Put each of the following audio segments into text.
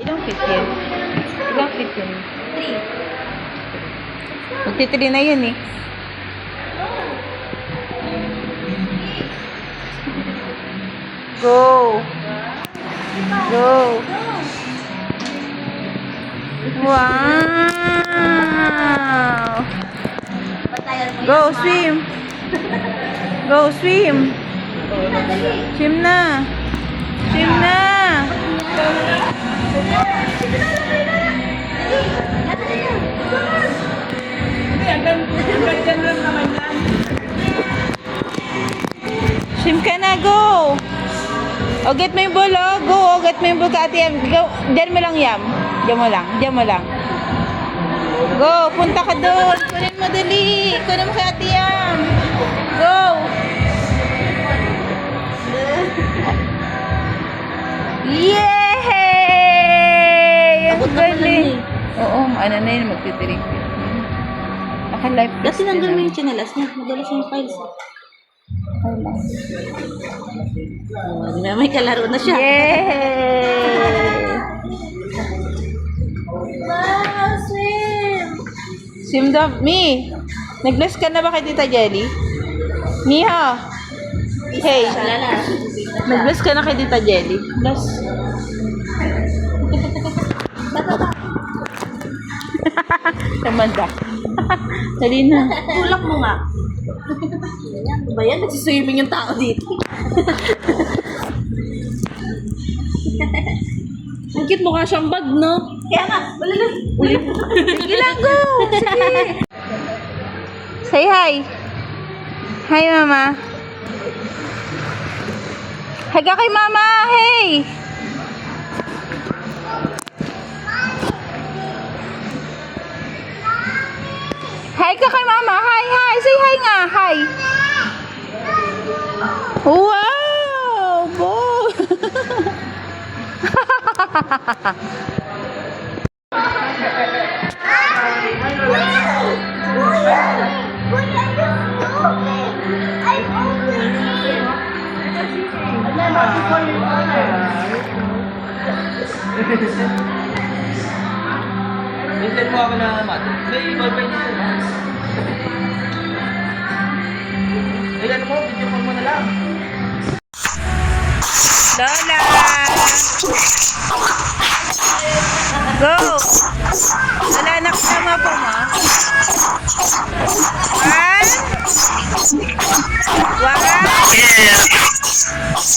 Ilang feet yan? Ilang feet yan? 3. Magti-3 na yun eh. Go! Go! Wow! Go, swim! Go, swim! Swim na! Swim na! Swim ka na, go! O, get mo yung ball, oh. Go, o, get mo yung ball ka, Ate Yam. Go, diyan mo lang, Yam. Diyan mo lang, diyan mo lang. Go, punta ka doon. Kunin mo, dali. Kunin mo kay Ate Yam. Go! Yay! Ang galing. Oo, ano na yun, magtitirig. Naka-life. Kasi nandun mo yung chinelas niya. Madalas yung files. Oh, di ba may kalaro na siya? Yay! Wow, swim! Swim daw. Mi, nag-bless ka na ba kay Tita Jelly? Miha. Hey, nag-bless ka na kay Tita Jelly? Bless. Tamanda. Dali na. Tulak mo nga. Ano ba yan? Nagsiswimming yung tao dito. Ang cute, mukha siyang bag, no? Kaya nga, ulit. Sige lang, go! Sige. Say hi. Hi, Mama. Hi ka kay Mama. Hey! Hi ka kay Mama. Hi, hi. Say hi nga. Hi. Wow! Boy! Minsan mo ako na mati. May boyfriend dito ba? Ilan mo? Video call mo na lang. Lola! Go! Wala na kasama po mo.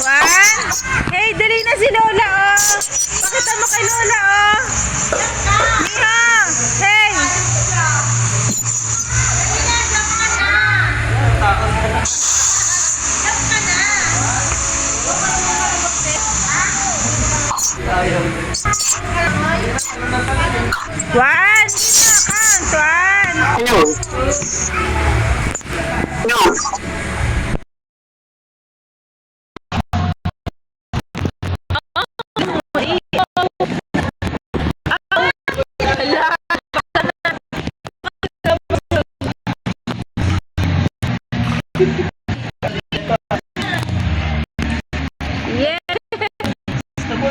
One. Hey, dali na si Lola, oh. Pakita mo kay Lola, oh. Miha! Hey! One! Count! One! Yes!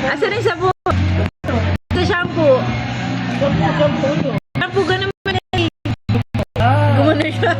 Asan yung sabon? Ito shampoo. Shampoo, ganun mo na eh. Gumano siya.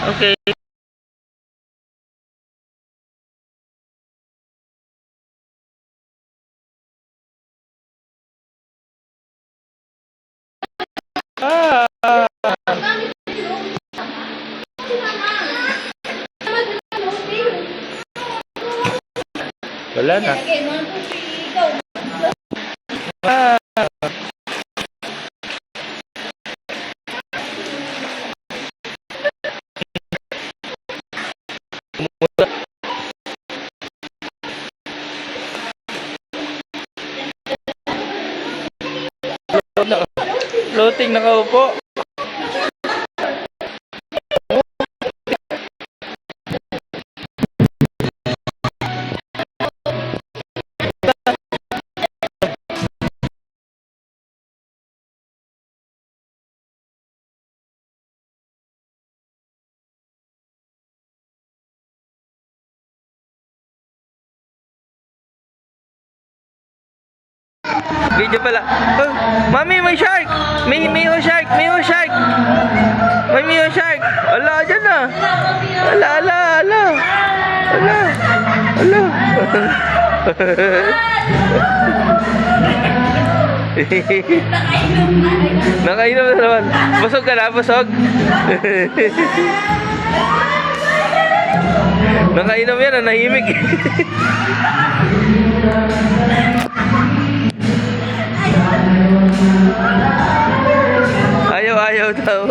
Okay. Wala na. Floating nakaupo. Video pala. Oh, mami, may shark! May shark! May shark! May shark! Ala, dyan na! Ala, ala, ala! Ala! Ala! Nakainom na naman. Busog ka na, busog. Nakainom yan, nahimik. Ayaw daw.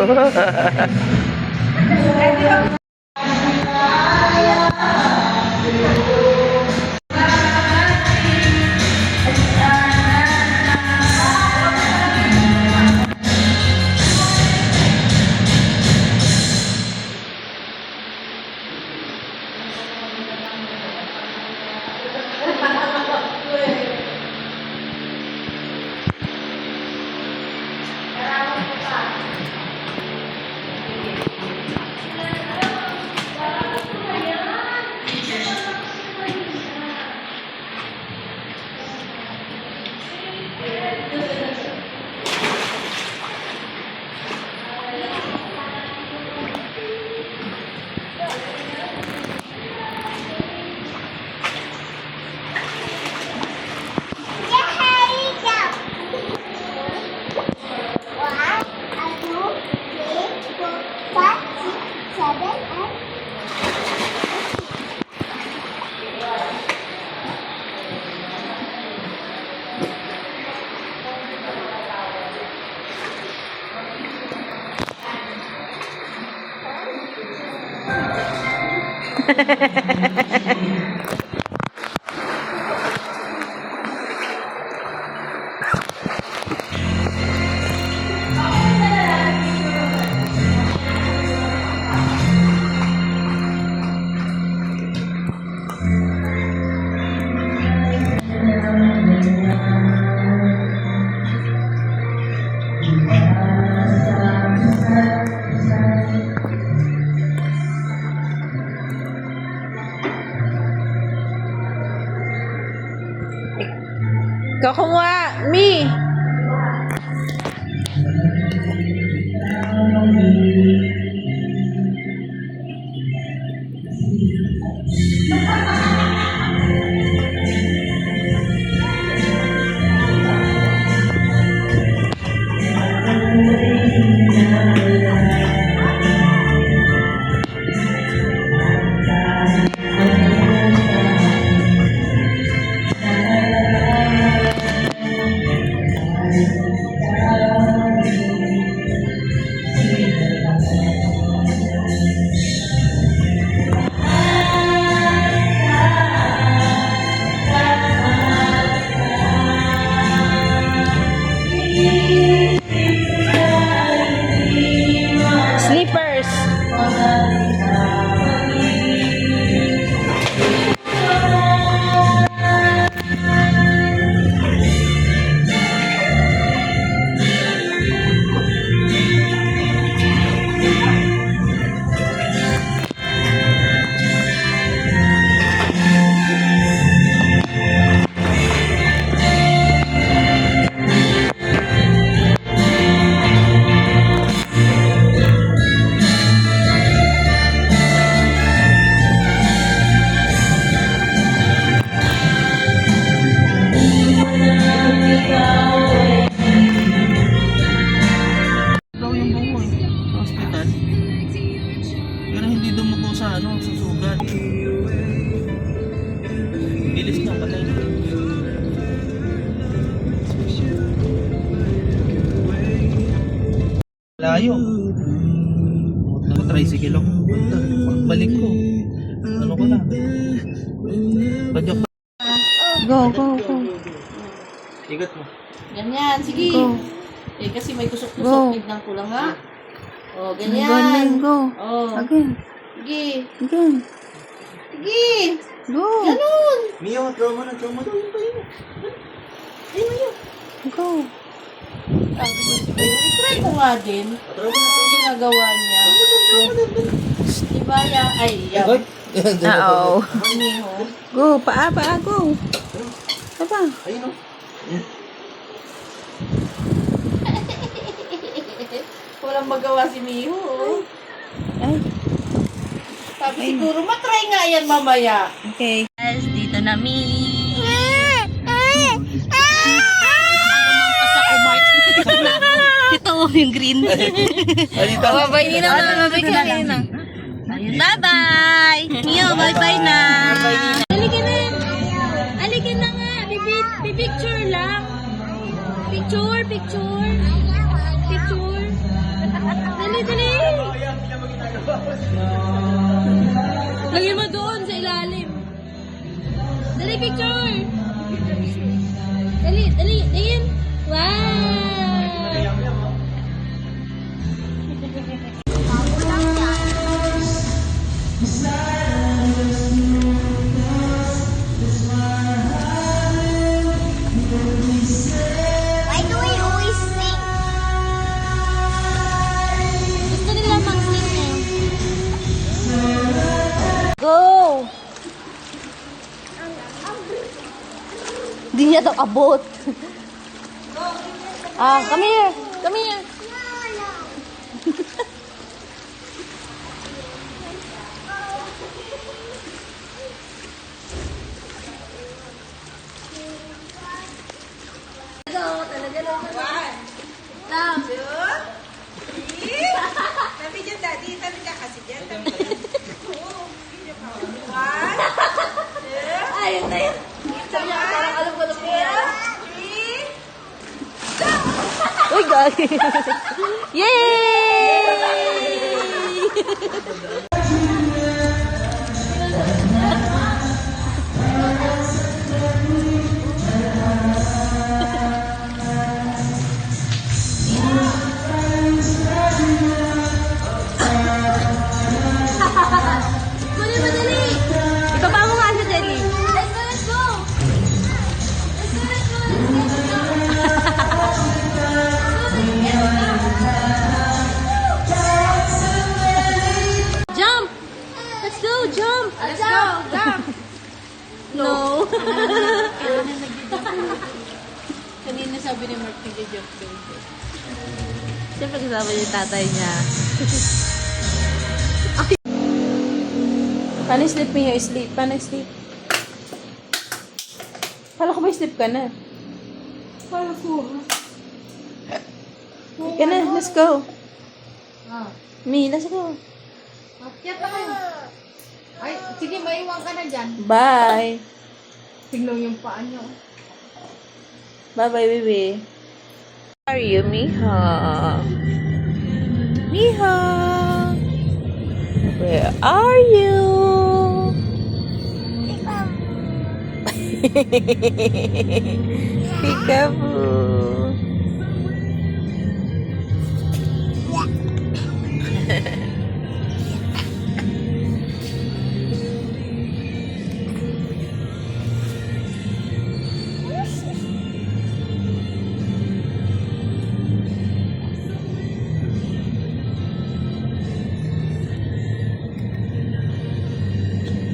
Ikaw kumuha, Mi. ano, susugat. Bilis na, patay na. Layo. Ako, tricycle ako. Banda. Pagbalik ko. Ano ko na? Badyak pa. Go, go, go. Igat mo. Ganyan, sige. Go. Eh, kasi may Go. kusok-kusok. Tignan ko lang, ha? Oh, Ganyan, ganyan. go. Oh, Again. sige. Again. Sige. Go. Ganun. Mio, throw mo na, throw mo na. Ayun, ayun. Go. I-try ko nga din. Ang ginagawa niya. Diba ya? Ay, yan. Oo. Miho. Go. Paa, paa, go. Papa. Ayun o. Walang magawa si Miho. Oh. Ay. Sabi siguro, matry nga yan mamaya. Okay. Guys, dito na mi. Ito yung green. Alita. Bye-bye nina. Bye-bye ka nina. Bye-bye! Mio, bye-bye na! Halika na. Halika na nga. Picture lang. Picture, picture. Picture. Dali, dali. Lagyan mo doon sa ilalim. Dali, picture. Dali, dali. Ayan. Wow. Why do we always sing? Gusto nila mag-sing eh. Go! Hindi niya daw abot. Come here. Come here. Tabi dyan, daddy. Tabi ka kasi dyan. Tabi Ayun na yun. Sabi niya, parang alam ko lang po yan. Uy, guys! Yay! Dali, madali. Ibaba mo nga siya, Jelly. Let's go, let's go. Let's go, let's go, let's go. Jump! Let's go, jump! Let's go! Jump! No. Kanina sabi ni Mark, nag-jump daw. Siyempre kasama yung tatay niya. Paano sleep mo yung sleep? Paano sleep? Kala ko ba sleep ka na? Kala ko. Ka na, let's go. Ah. Mi, let's go. Akyat na kayo. Ay, sige, maiwan ka na dyan. Bye. Tingnan yung paa niyo. Bye-bye, baby. Where are you, Miha? Miha? Where are you? Peekaboo.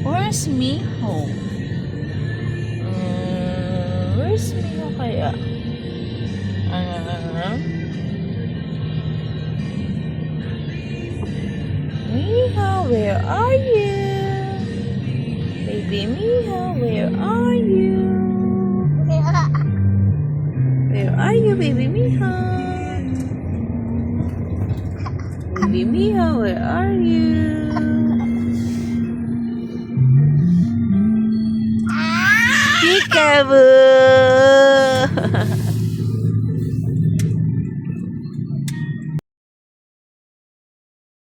Where's Miho? Where's Miho kaya? Miho, where are you? Baby Miho, where are you? Where are you, baby Miho? Baby Miho, where are you? Abo!